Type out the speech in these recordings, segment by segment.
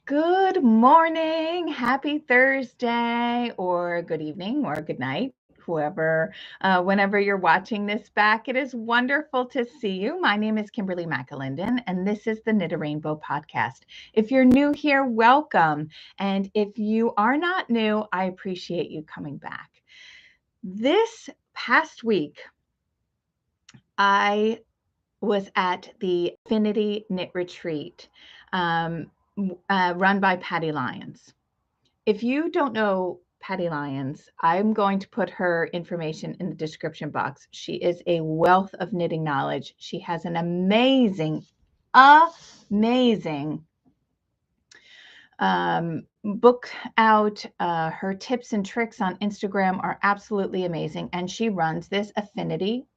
Good morning, happy Thursday, or good evening, or good night, whenever you're watching this back. It is wonderful to see you. My name is Kimberly McAlinden, and this is the Knit a Rainbow podcast. If you're new here, welcome. And if you are not new, I appreciate you coming back. This past week, I was at the AffiKNITty Knit Retreat run by Patty Lyons. If you don't know Patty Lyons, I'm going to put her information in the description box. She is a wealth of knitting knowledge. She has an amazing book out. Her tips and tricks on Instagram are absolutely amazing. And she runs this AffiKNITty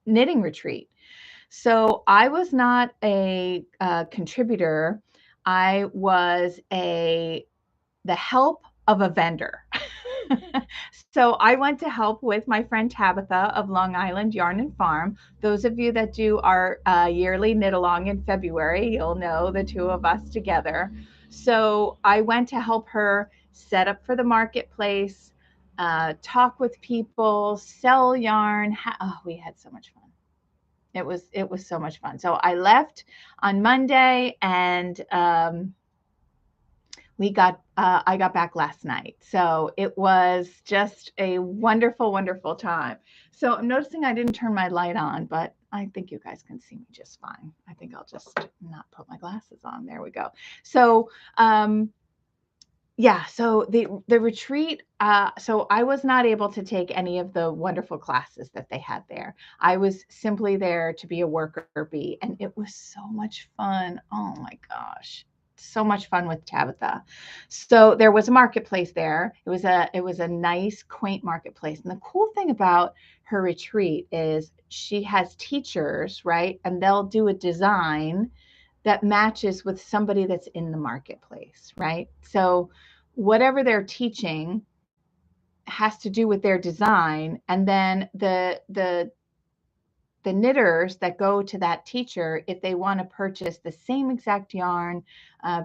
knitting retreat. So I was not a contributor. I was the help of a vendor. So I went to help with my friend Tabitha of Long Island Yarn and Farm. Those of you that do our yearly knit along in February, you'll know the two of us together. So I went to help her set up for the marketplace, talk with people, sell yarn. We had so much fun. It was so much fun. So I left on Monday, and I got back last night. So it was just a wonderful, wonderful time. So I'm noticing I didn't turn my light on, but I think you guys can see me just fine. I think I'll just not put my glasses on. There we go. So yeah, so the retreat, so I was not able to take any of the wonderful classes that they had there. I was simply there to be a worker bee, and it was so much fun. Oh my gosh, so much fun with Tabitha. So there was a marketplace there. It was a nice, quaint marketplace. And the cool thing about her retreat is she has teachers, right? And they'll do a design that matches with somebody that's in the marketplace, right? So whatever they're teaching has to do with their design, and then the knitters that go to that teacher, if they want to purchase the same exact yarn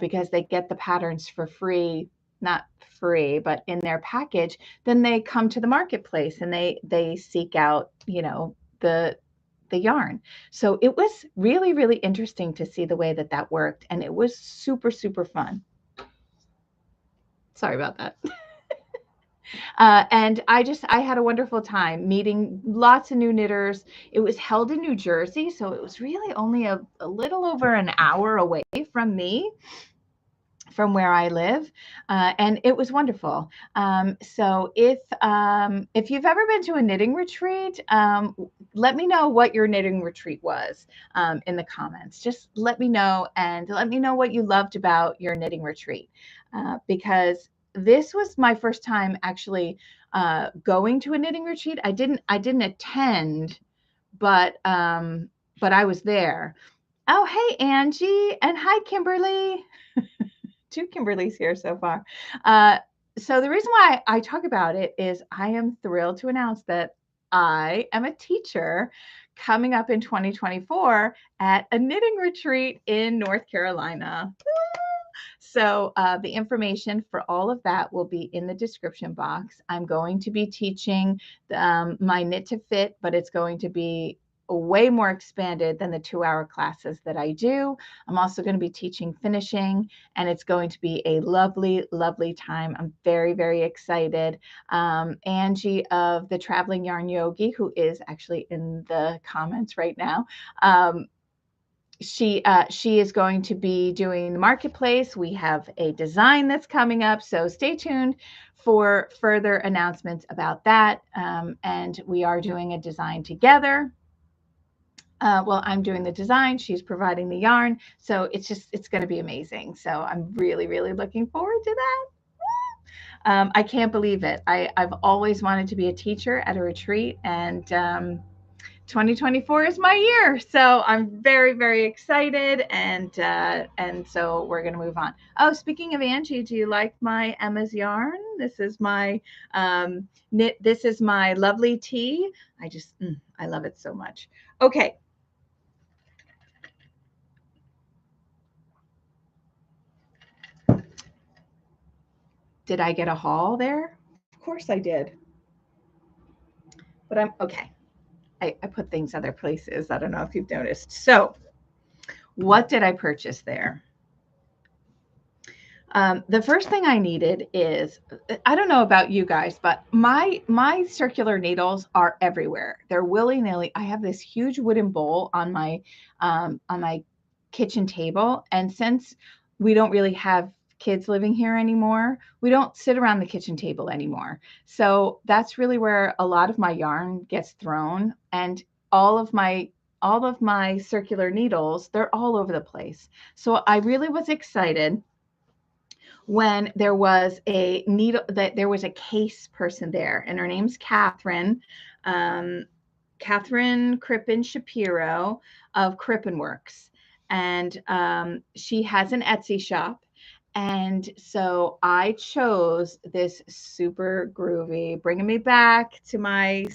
because they get the patterns for free, not free, but in their package, then they come to the marketplace and they seek out, the yarn. So it was really, really interesting to see the way that worked. And it was super, super fun. Sorry about that. And I had a wonderful time meeting lots of new knitters. It was held in New Jersey, so it was really only a little over an hour away from me, from where I live, and it was wonderful. So if you've ever been to a knitting retreat, let me know what your knitting retreat was in the comments. Just let me know, and let me know what you loved about your knitting retreat, because this was my first time actually going to a knitting retreat. I didn't attend, but I was there. Oh, hey, Angie, and hi, Kimberly. Two Kimberlys here so far. So the reason why I talk about it is I am thrilled to announce that I am a teacher coming up in 2024 at a knitting retreat in North Carolina. So the information for all of that will be in the description box. I'm going to be teaching my Knit to Fit, but it's going to be way more expanded than the 2-hour classes that I do. I'm also going to be teaching finishing, and it's going to be a lovely, lovely time. I'm very, very excited. Angie of the Traveling Yarn Yogi, who is actually in the comments right now, she is going to be doing the marketplace. We have a design that's coming up, so stay tuned for further announcements about that. And we are doing a design together. Well, I'm doing the design, she's providing the yarn, so it's going to be amazing. So I'm really, really looking forward to that. I can't believe it. I've always wanted to be a teacher at a retreat, and 2024 is my year, so I'm very, very excited, and so we're going to move on. Oh, speaking of Angie, do you like my Emma's yarn? This is my knit. This is my lovely tea. I love it so much. Okay. Did I get a haul there? Of course I did. But I'm okay. I put things other places. I don't know if you've noticed. So what did I purchase there? The first thing I needed is, I don't know about you guys, but my circular needles are everywhere. They're willy-nilly. I have this huge wooden bowl on my kitchen table, and since we don't really have kids living here anymore, we don't sit around the kitchen table anymore. So that's really where a lot of my yarn gets thrown, and all of my circular needles, they're all over the place. So I really was excited when there was a needle, that there was a case person there, and her name's Catherine, Catherine Crippen Shapiro of Crippen Works, and she has an Etsy shop. And so I chose this super groovy, bringing me back to I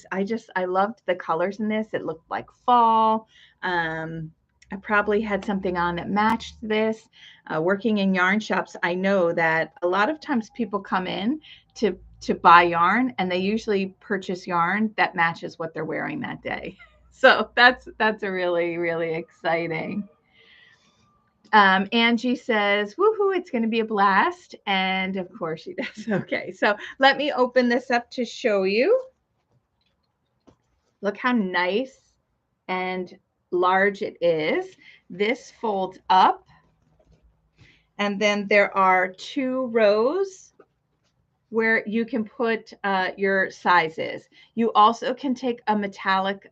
loved the colors in this. It looked like fall. I probably had something on that matched this. Working in yarn shops, I know that a lot of times people come in to buy yarn, and they usually purchase yarn that matches what they're wearing that day. So that's a really, really exciting. Angie says, woohoo, it's going to be a blast. And of course she does. Okay, so let me open this up to show you. Look how nice and large it is. This folds up, and then there are 2 rows where you can put your sizes. You also can take a metallic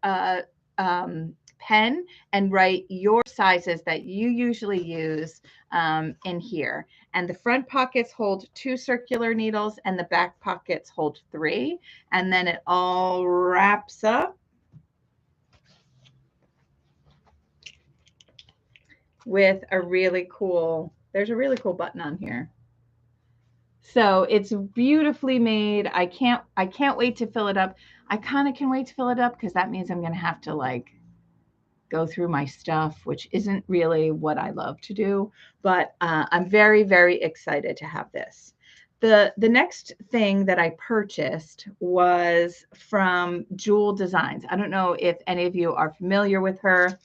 pen and write your sizes that you usually use in here. And the front pockets hold 2 circular needles, and the back pockets hold 3. And then it all wraps up with a really cool, there's a really cool button on here. So it's beautifully made. I can't wait to fill it up. I kind of can wait to fill it up because that means I'm going to have to like go through my stuff, which isn't really what I love to do, but I'm very, very excited to have this. The next thing that I purchased was from Jewel Designs. I don't know if any of you are familiar with her.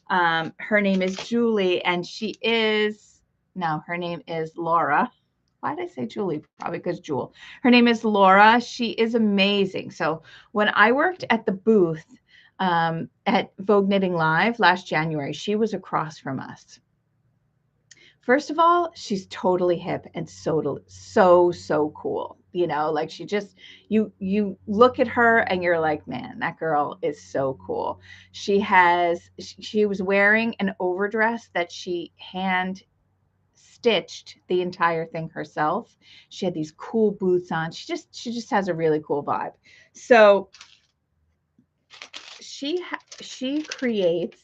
Her name is Julie, and her name is Laura. Why did I say Julie? Probably because Jewel. Her name is Laura. She is amazing. So when I worked at the booth at Vogue Knitting Live last January, she was across from us. First of all, she's totally hip and so cool. You know, like she just, you look at her and you're like, man, that girl is so cool. She was wearing an overdress that she hand stitched the entire thing herself. She had these cool boots on. She just has a really cool vibe. So she creates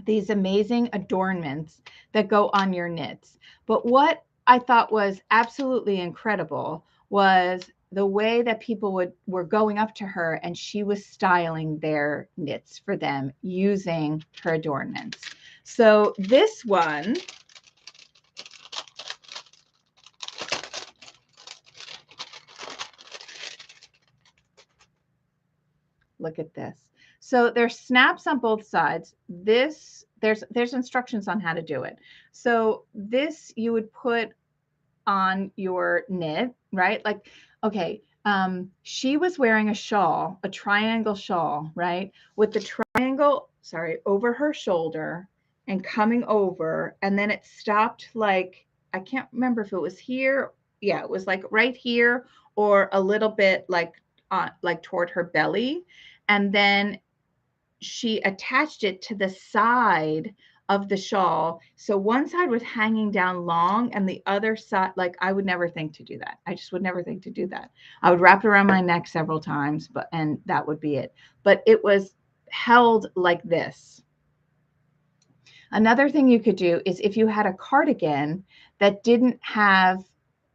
these amazing adornments that go on your knits. But what I thought was absolutely incredible was the way that people were going up to her, and she was styling their knits for them using her adornments. So this one, look at this. So there's snaps on both sides. There's instructions on how to do it. So this you would put on your knit, right? Like, okay, she was wearing a shawl, a triangle shawl, right? With the triangle, over her shoulder and coming over, and then it stopped like, I can't remember if it was here. Yeah, it was like right here or a little bit like toward her belly. And then she attached it to the side of the shawl. So one side was hanging down long, and the other side, like, I would never think to do that. I just would never think to do that. I would wrap it around my neck several times, and that would be it. But it was held like this. Another thing you could do is if you had a cardigan that didn't have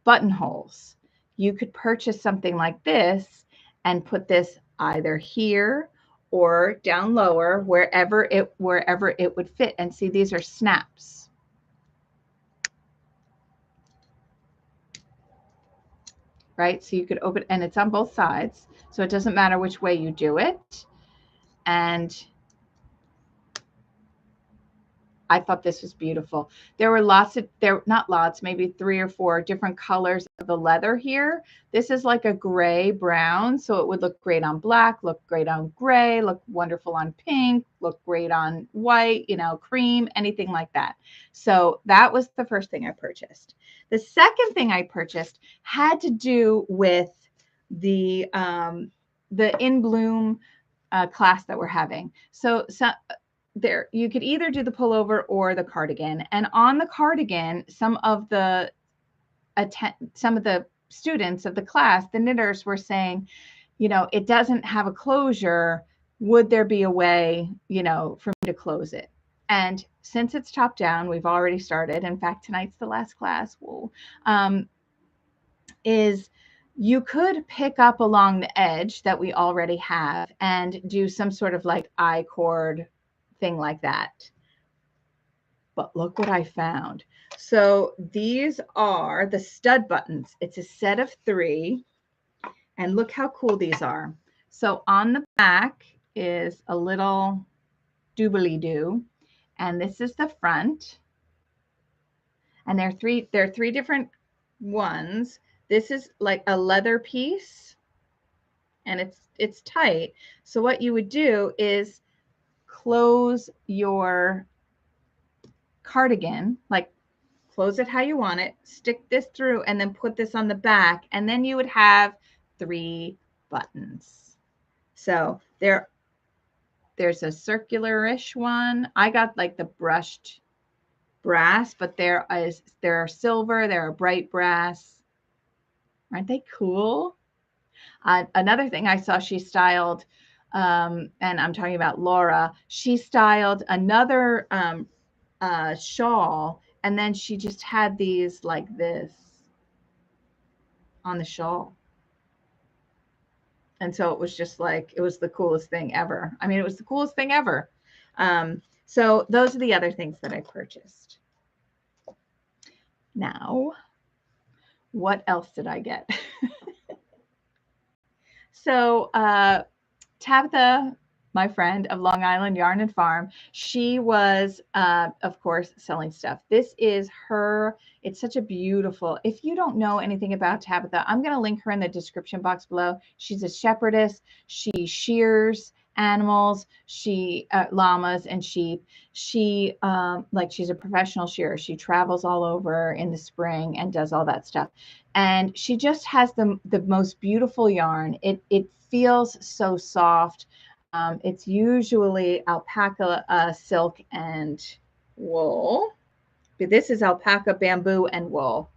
buttonholes, you could purchase something like this and put this either here or down lower, wherever it would fit. And see, these are snaps. right? So you could open, and it's on both sides. So it doesn't matter which way you do it. And I thought this was beautiful. There were not lots, maybe 3 or 4 different colors of the leather here. This is like a gray brown, so it would look great on black, look great on gray, look wonderful on pink, look great on white, you know, cream, anything like that. So that was the first thing I purchased. The second thing I purchased had to do with the In Bloom class that we're having. So there, you could either do the pullover or the cardigan. And on the cardigan, some of the students of the class, the knitters, were saying, you know, it doesn't have a closure. Would there be a way, you know, for me to close it? And since it's top down, we've already started. In fact, tonight's the last class. Is you could pick up along the edge that we already have and do some sort of like I-cord thing like that. But look what I found. So these are the stud buttons. It's a set of 3. And look how cool these are. So on the back is a little doobly-doo. And this is the front. And there are 3 different ones. This is like a leather piece. And it's tight. So what you would do is close your cardigan, like close it how you want it, stick this through, and then put this on the back, and then you would have 3 buttons. So there's a circular-ish one. I got like the brushed brass, but there are silver, there are bright brass. Aren't they cool? Another thing I saw, she styled, and I'm talking about Laura, she styled another shawl, and then she just had these like this on the shawl. And so it was just like, it was the coolest thing ever. I mean, it was the coolest thing ever. So those are the other things that I purchased. Now, what else did I get? So Tabitha, my friend of Long Island Yarn and Farm, she was, of course, selling stuff. This is her. It's such a beautiful, if you don't know anything about Tabitha, I'm going to link her in the description box below. She's a shepherdess. She shears animals, llamas and sheep. She, she's a professional shearer. She travels all over in the spring and does all that stuff. And she just has the most beautiful yarn. It feels so soft. It's usually alpaca, silk, and wool. But this is alpaca, bamboo, and wool.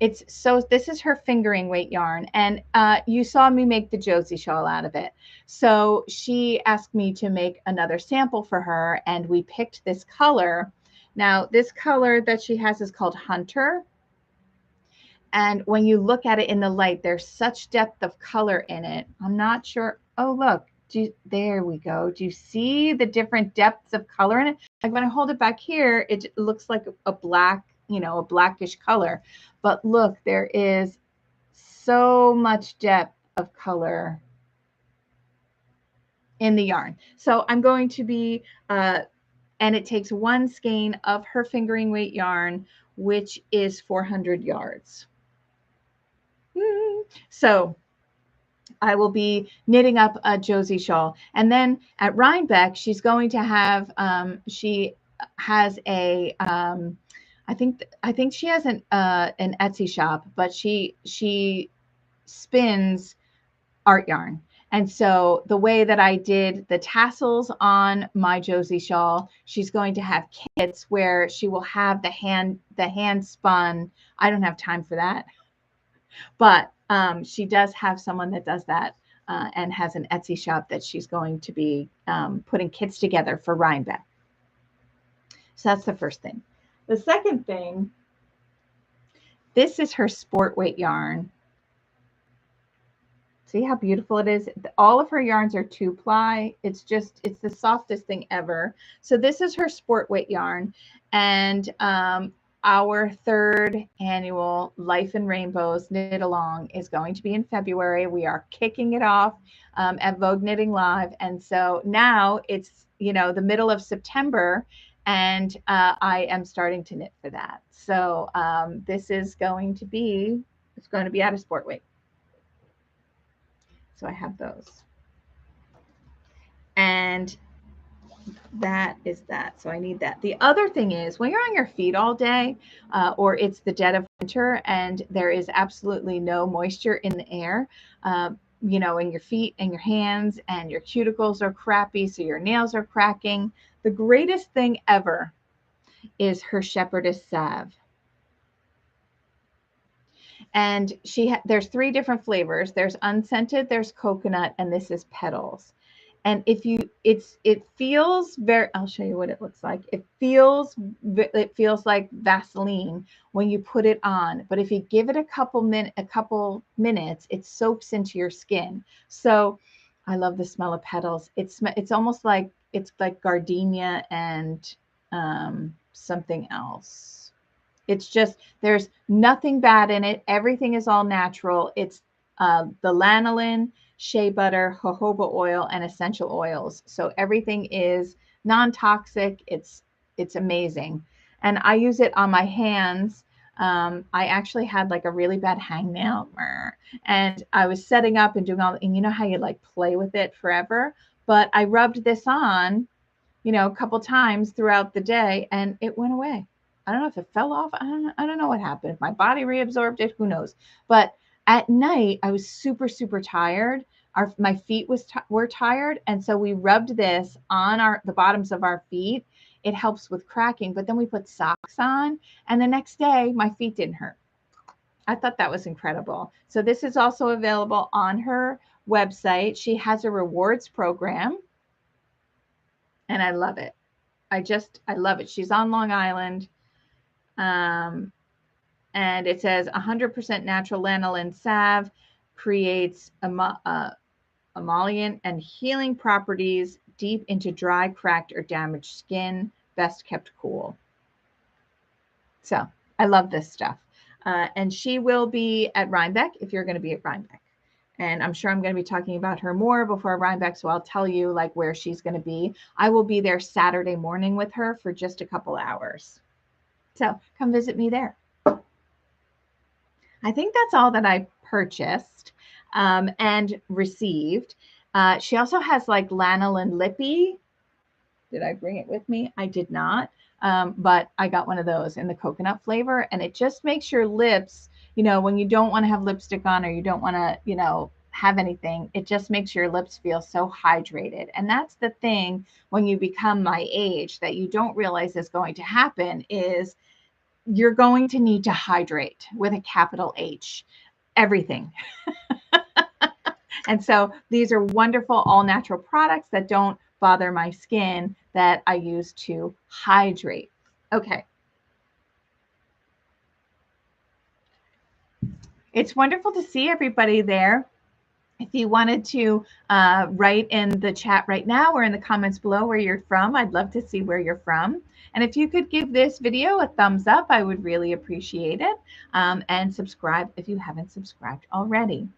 This is her fingering weight yarn. And you saw me make the Josie shawl out of it. So she asked me to make another sample for her, and we picked this color. Now, this color that she has is called Hunter. And when you look at it in the light, there's such depth of color in it. I'm not sure. Oh, look, there we go. Do you see the different depths of color in it? Like when I hold it back here, it looks like a black, a blackish color. But look, there is so much depth of color in the yarn. So I'm going to be, and it takes 1 skein of her fingering weight yarn, which is 400 yards. So I will be knitting up a Josie shawl. And then at Rhinebeck, she's going to have, she has a, I think she has an Etsy shop, but she spins art yarn. And so the way that I did the tassels on my Josie shawl, she's going to have kits where she will have the hand spun. I don't have time for that. But she does have someone that does that and has an Etsy shop that she's going to be putting kits together for Rhinebeck. So that's the first thing. The second thing, this is her sport weight yarn. See how beautiful it is? All of her yarns are 2-ply. It's the softest thing ever. So this is her sport weight yarn. And our third annual Life in Rainbows Knit Along is going to be in February. We are kicking it off at Vogue Knitting Live. And so now it's, the middle of September, and I am starting to knit for that. So this is going to be, it's going to be out of sport weight. So I have those. And that is that. So I need that. The other thing is when you're on your feet all day, or it's the dead of winter and there is absolutely no moisture in the air, in your feet and your hands, and your cuticles are crappy, so your nails are cracking. The greatest thing ever is her Shepherdess salve. And there's 3 different flavors. There's unscented, there's coconut, and this is petals. And it feels very, I'll show you what it looks like. It feels like Vaseline when you put it on, but if you give it a couple minutes, it soaks into your skin. So I love the smell of petals. It's almost like, it's like gardenia and something else. It's just, there's nothing bad in it. Everything is all natural. It's the lanolin, shea butter, jojoba oil, and essential oils. So everything is non-toxic. It's amazing. And I use it on my hands. I actually had like a really bad hangnail, and I was setting up and doing all, and you know how you like play with it forever, but I rubbed this on, a couple times throughout the day, and it went away. I don't know if it fell off. I don't know what happened. If my body reabsorbed it, who knows? But at night, I was super, super tired. My feet were tired, and so we rubbed this on the bottoms of our feet. It helps with cracking, but then we put socks on, and the next day, my feet didn't hurt. I thought that was incredible. So this is also available on her website. She has a rewards program, and I love it. I love it. She's on Long Island. And it says 100% natural lanolin salve creates emollient and healing properties deep into dry, cracked, or damaged skin. Best kept cool. So I love this stuff. And she will be at Rhinebeck if you're going to be at Rhinebeck. And I'm sure I'm going to be talking about her more before Rhinebeck, so I'll tell you like where she's going to be. I will be there Saturday morning with her for just a couple hours. So come visit me there. I think that's all that I purchased and received. She also has like lanolin lippy. Did I bring it with me? I did not. But I got one of those in the coconut flavor, and it just makes your lips, when you don't want to have lipstick on, or you don't want to, have anything, it just makes your lips feel so hydrated. And that's the thing when you become my age that you don't realize is going to happen is you're going to need to hydrate with a capital H, everything. And so these are wonderful all natural products that don't bother my skin that I use to hydrate. Okay. It's wonderful to see everybody there. If you wanted to write in the chat right now or in the comments below where you're from, I'd love to see where you're from. And if you could give this video a thumbs up, I would really appreciate it. And subscribe if you haven't subscribed already.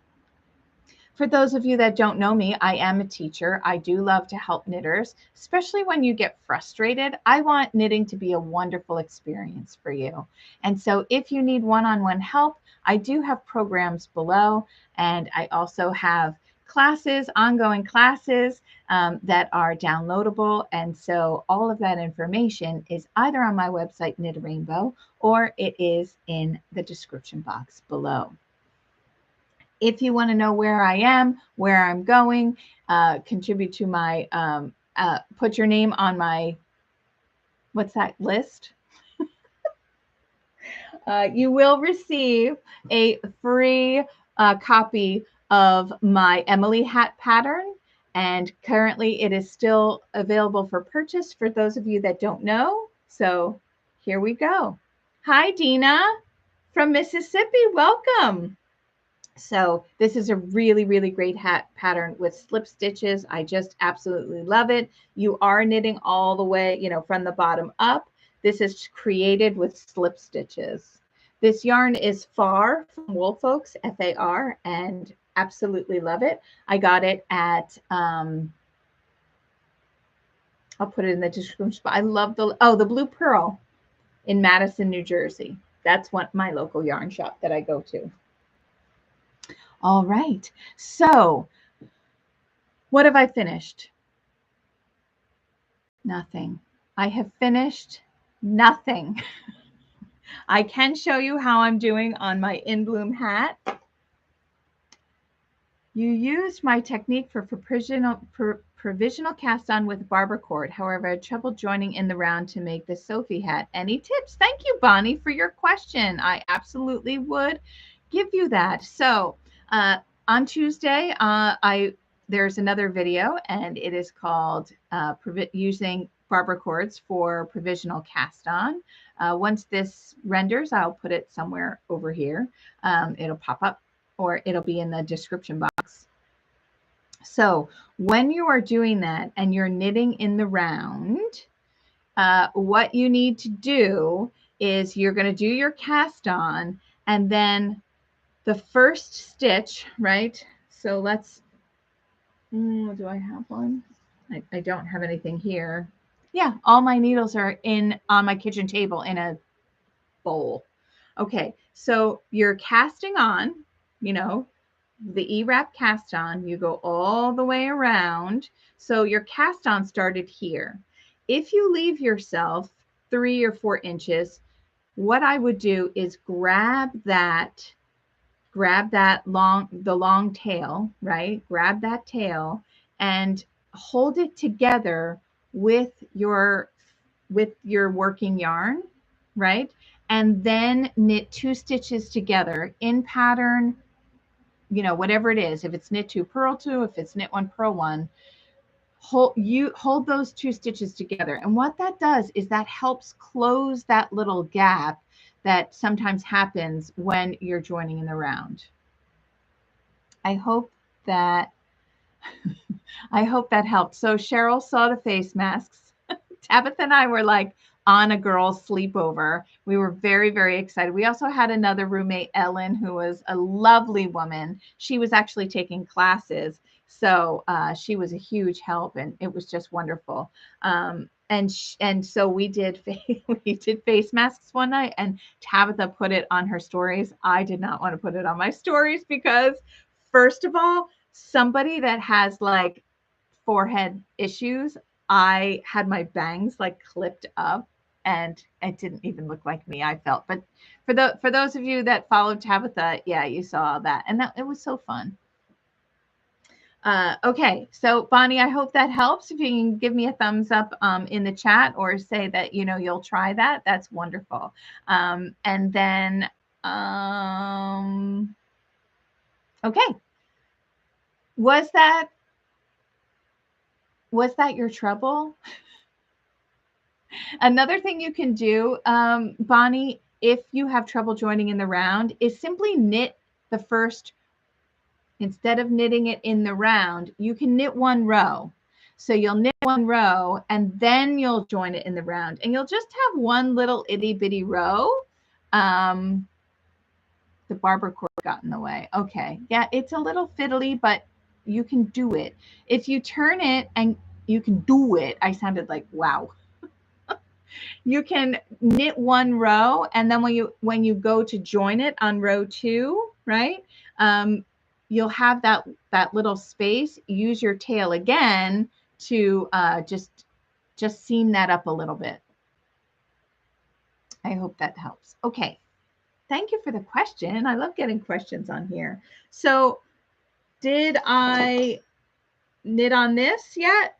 For those of you that don't know me, I am a teacher. I do love to help knitters, especially when you get frustrated. I want knitting to be a wonderful experience for you. And so if you need one-on-one help, I do have programs below, and I also have classes, ongoing classes that are downloadable. And so all of that information is either on my website, Knit a Rainbow, or it is in the description box below. If you want to know where I am, where I'm going, contribute to my, put your name on my, what's that list? You will receive a free copy of my Emily hat pattern. And currently it is still available for purchase for those of you that don't know. So here we go. Hi, Dina from Mississippi. Welcome. So this is a really, really great hat pattern with slip stitches. I just absolutely love it. You are knitting all the way, from the bottom up. This is created with slip stitches. This yarn is Far from Wool Folks, F-A-R, and absolutely love it. I got it at, I'll put it in the description. I love the Blue Pearl in Madison, New Jersey. That's my local yarn shop that I go to. All right. So what have I finished? Nothing. I have finished nothing. I can show you how I'm doing on my In Bloom hat. You used my technique for provisional cast on with barber cord. However, I had trouble joining in the round to make the Sophie hat. Any tips? Thank you, Bonnie, for your question. I absolutely would give you that. So on Tuesday, there's another video, and it is called using barber cords for provisional cast on. Once this renders, I'll put it somewhere over here. It'll pop up, or it'll be in the description box. So when you are doing that and you're knitting in the round, what you need to do is you're going to do your cast on, and then the first stitch, right? So let's, do I have one? I don't have anything here. Yeah, all my needles are on my kitchen table in a bowl. Okay, so you're casting on, you know, the E-wrap cast on, you go all the way around. So your cast on started here. If you leave yourself 3 or 4 inches, what I would do is grab that long tail, right? Grab that tail and hold it together with your working yarn, right? And then knit 2 stitches together in pattern, you know, whatever it is. If it's knit 2, purl 2, if it's knit 1, purl 1, hold those 2 stitches together. And what that does is that helps close that little gap that sometimes happens when you're joining in the round. I hope that helped. So Cheryl saw the face masks. Tabitha and I were like on a girls' sleepover. We were very, very excited. We also had another roommate, Ellen, who was a lovely woman. She was actually taking classes. So she was a huge help, and it was just wonderful. And so we did face masks one night, and Tabitha put it on her stories. I did not want to put it on my stories because, first of all, somebody that has like forehead issues, I had my bangs like clipped up, and it didn't even look like me, I felt. But for those of you that followed Tabitha, yeah, you saw that, and it was so fun. Okay, so Bonnie, I hope that helps. If you can give me a thumbs up in the chat, or say that, you know, you'll try that, that's wonderful. And then, okay, was that your trouble? Another thing you can do, Bonnie, if you have trouble joining in the round, is simply knit the first. Instead of knitting it in the round, you can knit 1 row. So you'll knit 1 row, and then you'll join it in the round, and you'll just have 1 little itty bitty row. The barber cord got in the way. Okay, yeah, it's a little fiddly, but you can do it. If you turn it, and you can do it. I sounded like, wow. You can knit 1 row, and then when you go to join it on row 2, right? You'll have that little space. Use your tail again to just seam that up a little bit. I hope that helps. Okay, thank you for the question. I love getting questions on here. So did I knit on this yet?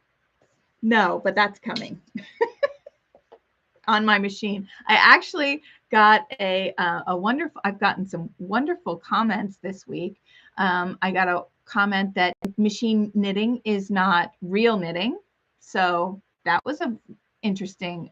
No, but that's coming. On my machine. I actually got a wonderful, I've gotten some wonderful comments this week. I got a comment that machine knitting is not real knitting. So that was a interesting,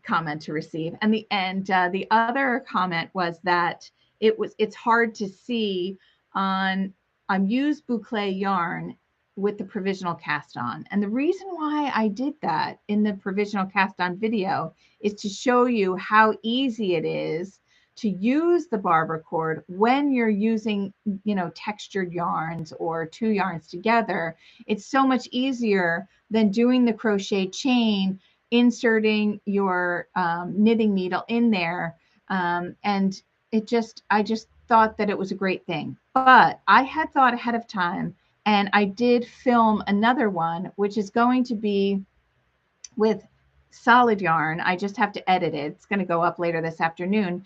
comment to receive. And the other comment was that it's hard to see on used boucle yarn with the provisional cast on. And the reason why I did that in the provisional cast on video is to show you how easy it is to use the barber cord when you're using, you know, textured yarns or two yarns together. It's so much easier than doing the crochet chain, inserting your knitting needle in there. And I just thought that it was a great thing. But I had thought ahead of time, and I did film another one, which is going to be with solid yarn. I just have to edit it. It's going to go up later this afternoon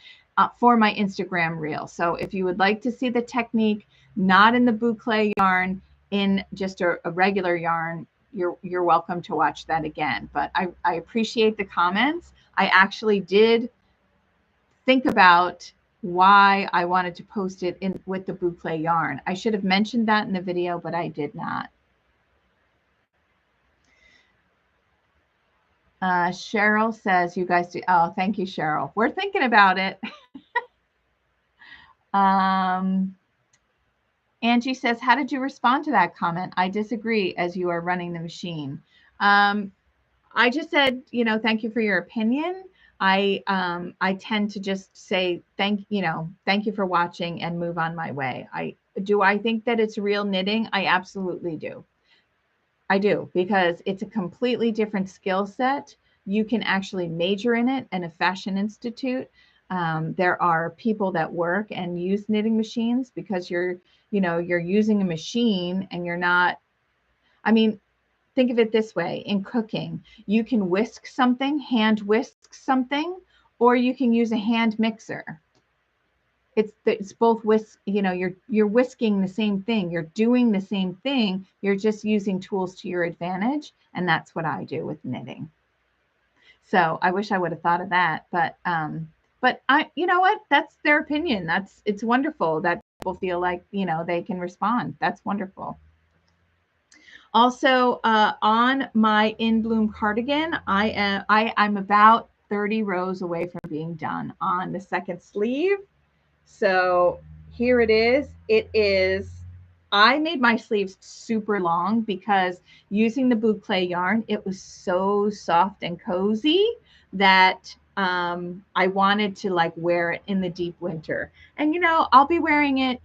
for my Instagram reel. So if you would like to see the technique, not in the boucle yarn, in just a regular yarn, you're welcome to watch that again. But I appreciate the comments. I actually did think about why I wanted to post it in with the boucle yarn. I should have mentioned that in the video, but I did not. Cheryl says, you guys do. Oh, thank you, Cheryl. We're thinking about it. Angie says, how did you respond to that comment? I disagree, as you are running the machine. I just said, you know, thank you for your opinion. I tend to just say thank you for watching and move on my way. I think that it's real knitting? I absolutely do. I do, because it's a completely different skill set. You can actually major in it in a fashion institute. There are people that work and use knitting machines because you're using a machine and you're not, I mean, think of it this way. In cooking, you can whisk something, hand whisk something, or you can use a hand mixer. It's both whisk, you're whisking the same thing. You're doing the same thing. You're just using tools to your advantage. And that's what I do with knitting. So I wish I would have thought of that, but you know what? That's their opinion. It's wonderful that people feel like, they can respond. That's wonderful. Also, on my In Bloom cardigan, I'm about 30 rows away from being done on the second sleeve. So here it is. I made my sleeves super long because using the boucle yarn, it was so soft and cozy that I wanted to like wear it in the deep winter. And, I'll be wearing it,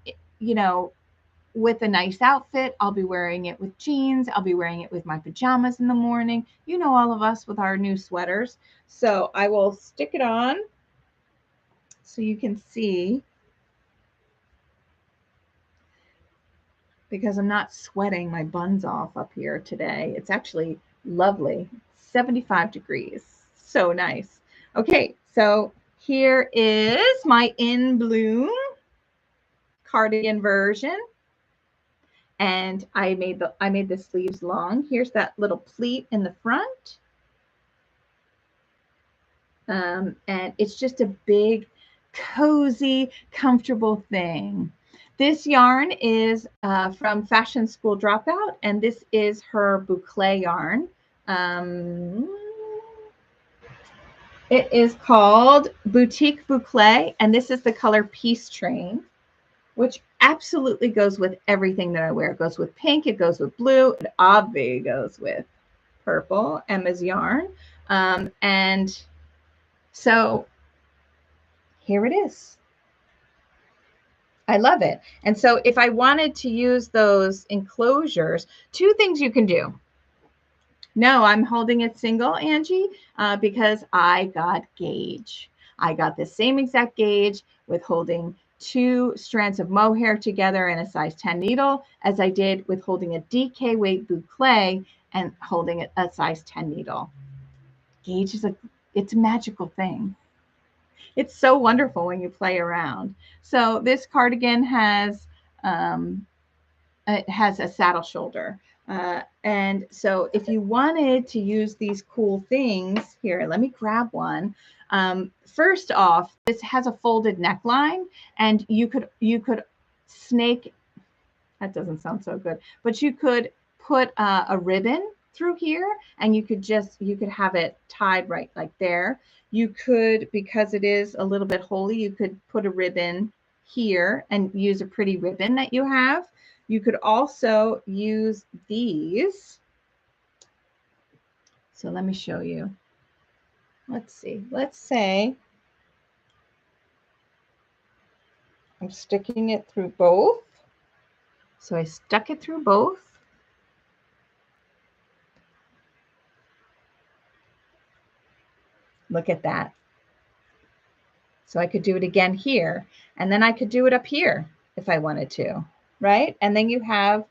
with a nice outfit. I'll be wearing it with jeans. I'll be wearing it with my pajamas in the morning. All of us with our new sweaters. So I will stick it on so you can see, because I'm not sweating my buns off up here today. It's actually lovely. 75 degrees. So nice. Okay, so here is my In Bloom cardigan version. And I made the sleeves long. Here's that little pleat in the front. And it's just a big, cozy, comfortable thing. This yarn is from Fashion School Dropout, and this is her boucle yarn. It is called Boutique Boucle, and this is the color Peace Train, which absolutely goes with everything that I wear. It goes with pink, it goes with blue, it obviously goes with purple, Emma's yarn. And so here it is. I love it. And so if I wanted to use those enclosures, two things you can do. No, I'm holding it single, Angie, because I got gauge. I got the same exact gauge with holding 2 strands of mohair together in a size 10 needle as I did with holding a DK weight boucle and holding a size 10 needle. Gauge it's a magical thing. It's so wonderful when you play around. So this cardigan has it has a saddle shoulder. And so if you wanted to use these cool things here, let me grab one. First off, this has a folded neckline, and you could snake, that doesn't sound so good, but you could put a ribbon through here, and you could have it tied right like there. You could, because it is a little bit holy, you could put a ribbon here and use a pretty ribbon that you have. You could also use these. So let me show you. Let's see. Let's say I'm sticking it through both. So I stuck it through both. Look at that. So I could do it again here, and then I could do it up here if I wanted to, right? And then you have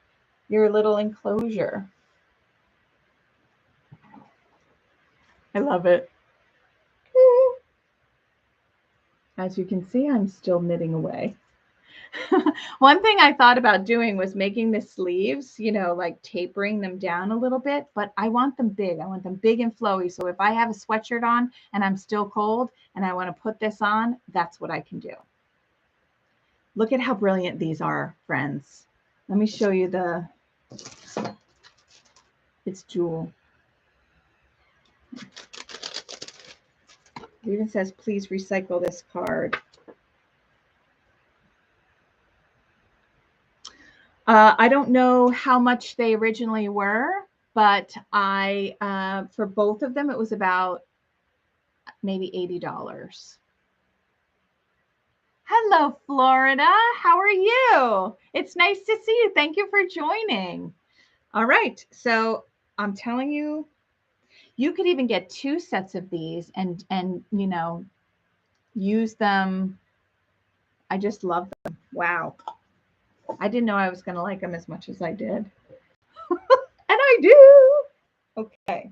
your little enclosure. I love it. As you can see, I'm still knitting away. One thing I thought about doing was making the sleeves, you know, like tapering them down a little bit, but I want them big. I want them big and flowy. So if I have a sweatshirt on and I'm still cold and I want to put this on, that's what I can do. Look at how brilliant these are, friends. Let me show you it's jewel. It even says, please recycle this card. I don't know how much they originally were, but for both of them, it was about maybe $80. Hello, Florida. How are you? It's nice to see you. Thank you for joining. All right. So I'm telling you, you could even get 2 sets of these and you know, use them. I just love them. Wow. I didn't know I was going to like them as much as I did. And I do. Okay.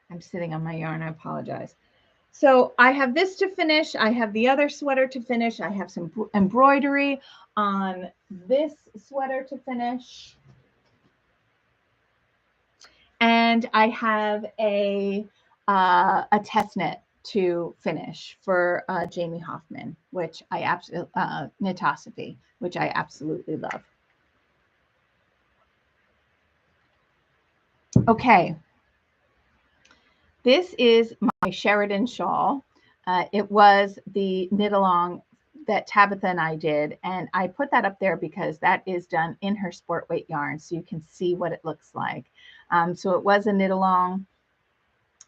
I'm sitting on my yarn. I apologize. So I have this to finish. I have the other sweater to finish. I have some embroidery on this sweater to finish. And I have a test knit to finish for Jamie Hoffman, which I absolutely, Knitosophy, which I absolutely love. Okay. This is my Sheridan shawl. It was the knit along that Tabitha and I did, and I put that up there because that is done in her sport weight yarn, so you can see what it looks like. So it was a knit along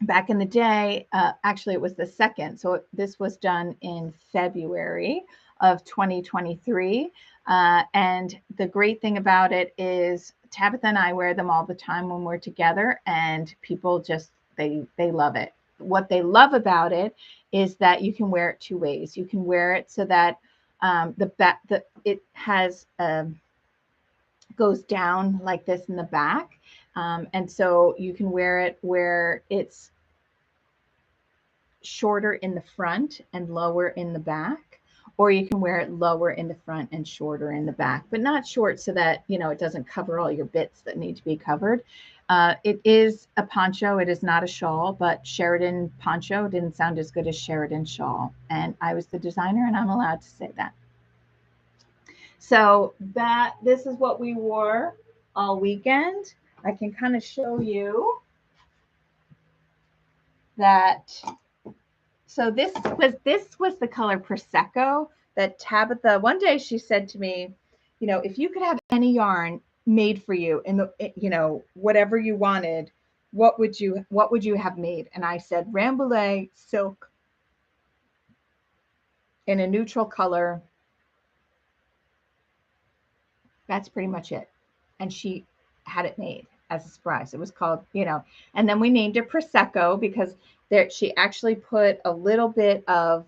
back in the day. Actually, it was the second. So this was done in February of 2023. And the great thing about it is Tabitha and I wear them all the time when we're together, and people just, they love it. What they love about it is that you can wear it 2 ways. You can wear it so that it has goes down like this in the back. And so you can wear it where it's shorter in the front and lower in the back, or you can wear it lower in the front and shorter in the back, but not short so that, you know, it doesn't cover all your bits that need to be covered. It is a poncho. It is not a shawl, but Sheridan poncho didn't sound as good as Sheridan shawl. And I was the designer and I'm allowed to say that. So this is what we wore all weekend. I can kind of show you that. So this was the color Prosecco that Tabitha, one day she said to me, you know, if you could have any yarn made for you in the, you know, whatever you wanted, what would you have made? And I said Rambouillet silk in a neutral color. That's pretty much it. And she had it made as a surprise. It was called, you know, and then we named it Prosecco because she actually put a little bit of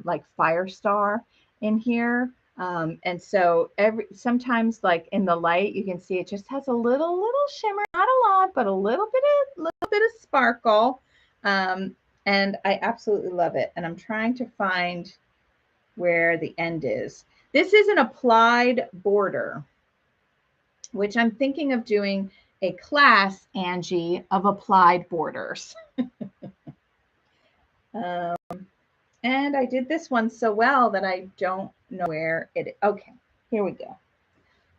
like Firestar in here. And so sometimes like in the light, you can see it just has a little shimmer, not a lot, but a little bit of sparkle. And I absolutely love it. And I'm trying to find where the end is. This is an applied border, which I'm thinking of doing a class, Angie, of applied borders. And I did this one so well that I don't know where it is. Okay, here we go.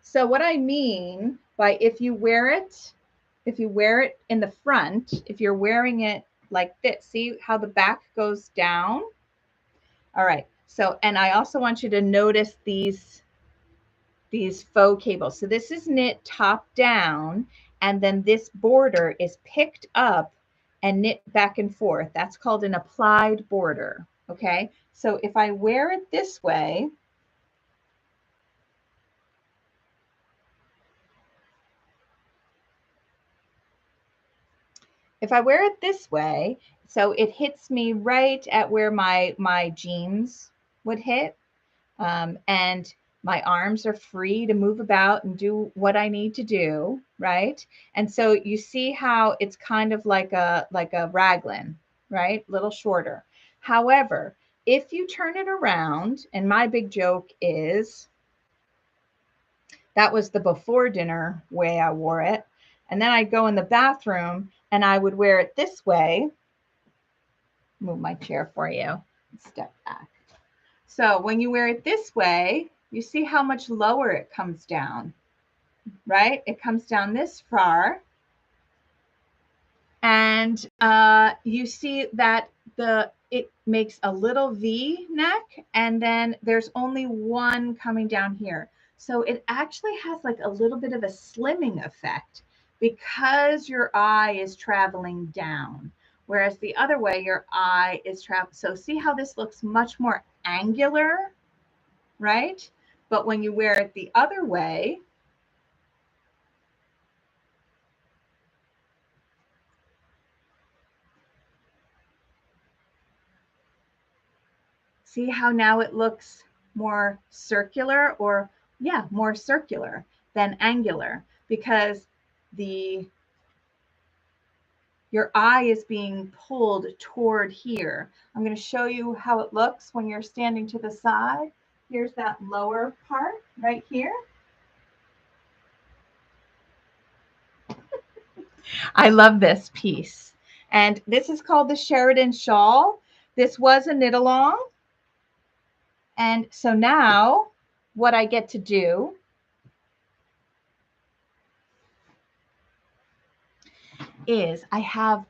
So what I mean by if you wear it in the front, if you're wearing it like this, see how the back goes down? All right. So, and I also want you to notice these faux cables. So this is knit top down, and then this border is picked up and knit back and forth. That's called an applied border. Okay. So if I wear it this way, so it hits me right at where my jeans would hit. And my arms are free to move about and do what I need to do, right? And so you see how it's kind of like a raglan, right? A little shorter. However, if you turn it around, and my big joke is that was the before dinner way I wore it, and then I'd go in the bathroom and I would wear it this way. Move my chair for you. Step back. So when you wear it this way, you see how much lower it comes down, right? It comes down this far. And you see that it makes a little V neck, and then there's only one coming down here. So it actually has like a little bit of a slimming effect because your eye is traveling down. Whereas the other way, your eye is traveling. So see how this looks much more angular, right? But when you wear it the other way, see how now it looks more circular, or yeah, more circular than angular, because your eye is being pulled toward here. I'm going to show you how it looks when you're standing to the side. Here's that lower part right here. I love this piece. And this is called the Sheridan shawl. This was a knit along. And so now what I get to do is I have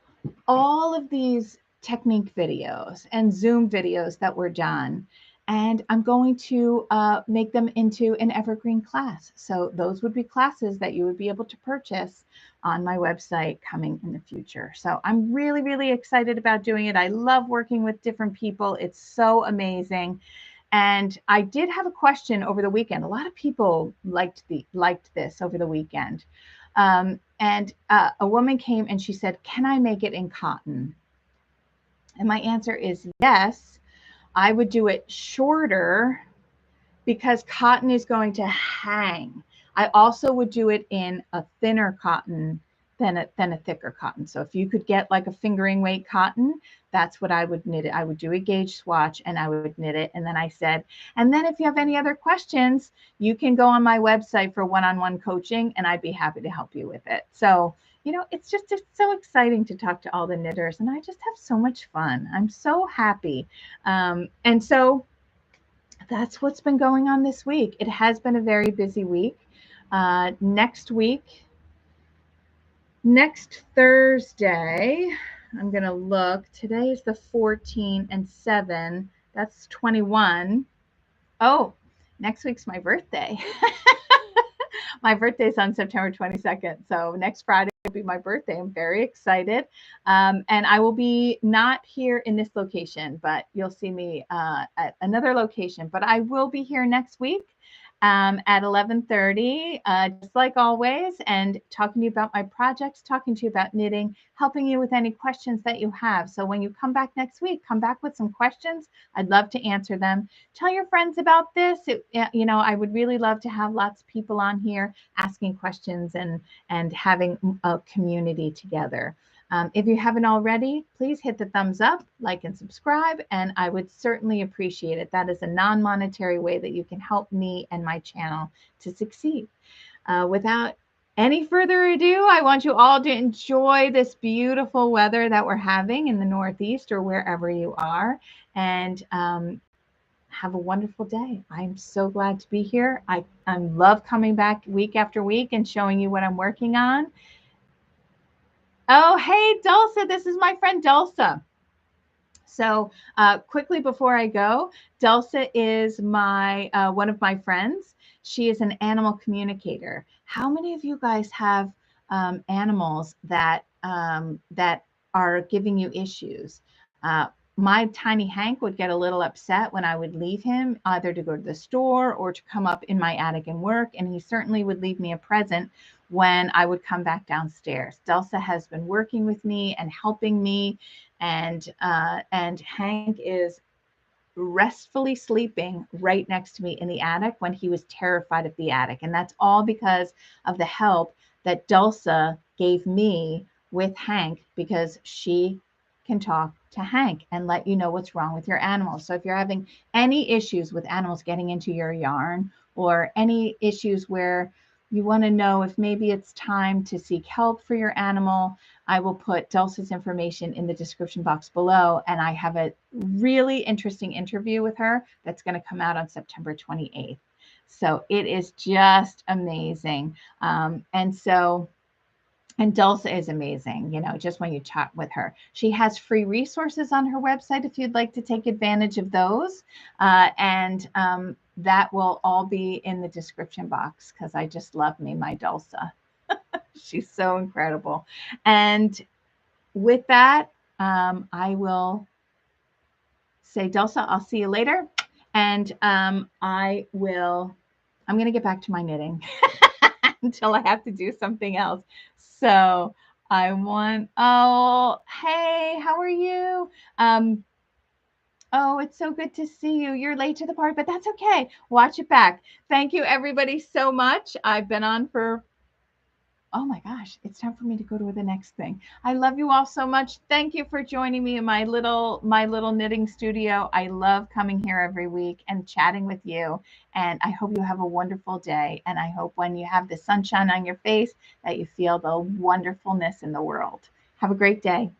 all of these technique videos and Zoom videos that were done, and I'm going to make them into an evergreen class. So those would be classes that you would be able to purchase on my website coming in the future. So I'm really, really excited about doing it. I love working with different people. It's so amazing. And I did have a question over the weekend. A lot of people liked this over the weekend. And a woman came and she said, "Can I make it in cotton?" And my answer is yes. I would do it shorter because cotton is going to hang. I also would do it in a thinner cotton than a thicker cotton. So if you could get like a fingering weight cotton, that's what I would knit it. I would do a gauge swatch and I would knit it. And then I said, and then if you have any other questions, you can go on my website for one-on-one coaching and I'd be happy to help you with it. So, it's so exciting to talk to all the knitters, and I just have so much fun. I'm so happy. And so that's what's been going on this week. It has been a very busy week. Next Thursday, I'm going to look. Today is the 14 and 7. That's 21. Oh, next week's my birthday. My birthday is on September 22nd. So next Friday will be my birthday. I'm very excited. And I will be not here in this location, but you'll see me at another location. But I will be here next week at 11:30, just like always, and talking to you about my projects, talking to you about knitting, helping you with any questions that you have. So when you come back next week, come back with some questions. I'd love to answer them. Tell your friends about this. I would really love to have lots of people on here asking questions and having a community together. If you haven't already, please hit the thumbs up, like, and subscribe, and I would certainly appreciate it. That is a non-monetary way that you can help me and my channel to succeed. Without any further ado, I want you all to enjoy this beautiful weather that we're having in the Northeast or wherever you are, and have a wonderful day. I'm so glad to be here. I love coming back week after week and showing you what I'm working on. Oh, hey, Dulce, this is my friend Dulce. So quickly before I go, Dulce is my one of my friends. She is an animal communicator. How many of you guys have animals that are giving you issues? My tiny Hank would get a little upset when I would leave him either to go to the store or to come up in my attic and work, and he certainly would leave me a present when I would come back downstairs. Dulce has been working with me and helping me, and Hank is restfully sleeping right next to me in the attic when he was terrified of the attic, and that's all because of the help that Dulce gave me with Hank, because she can talk to Hank and let you know what's wrong with your animals. So if you're having any issues with animals getting into your yarn, or any issues where you want to know if maybe it's time to seek help for your animal, I will put Dulce's information in the description box below. And I have a really interesting interview with her that's going to come out on September 28th. So it is just amazing. And Dulce is amazing, just when you chat with her. She has free resources on her website if you'd like to take advantage of those. And that will all be in the description box, because I just love me my Dulce. She's so incredible. And with that, I will say, Dulce, I'll see you later. And I'm going to get back to my knitting until I have to do something else. So oh, hey, how are you? Oh, it's so good to see you. You're late to the party, but that's okay. Watch it back. Thank you, everybody, so much. I've been on for, oh my gosh, it's time for me to go to the next thing. I love you all so much. Thank you for joining me in my little knitting studio. I love coming here every week and chatting with you. And I hope you have a wonderful day. And I hope when you have the sunshine on your face that you feel the wonderfulness in the world. Have a great day.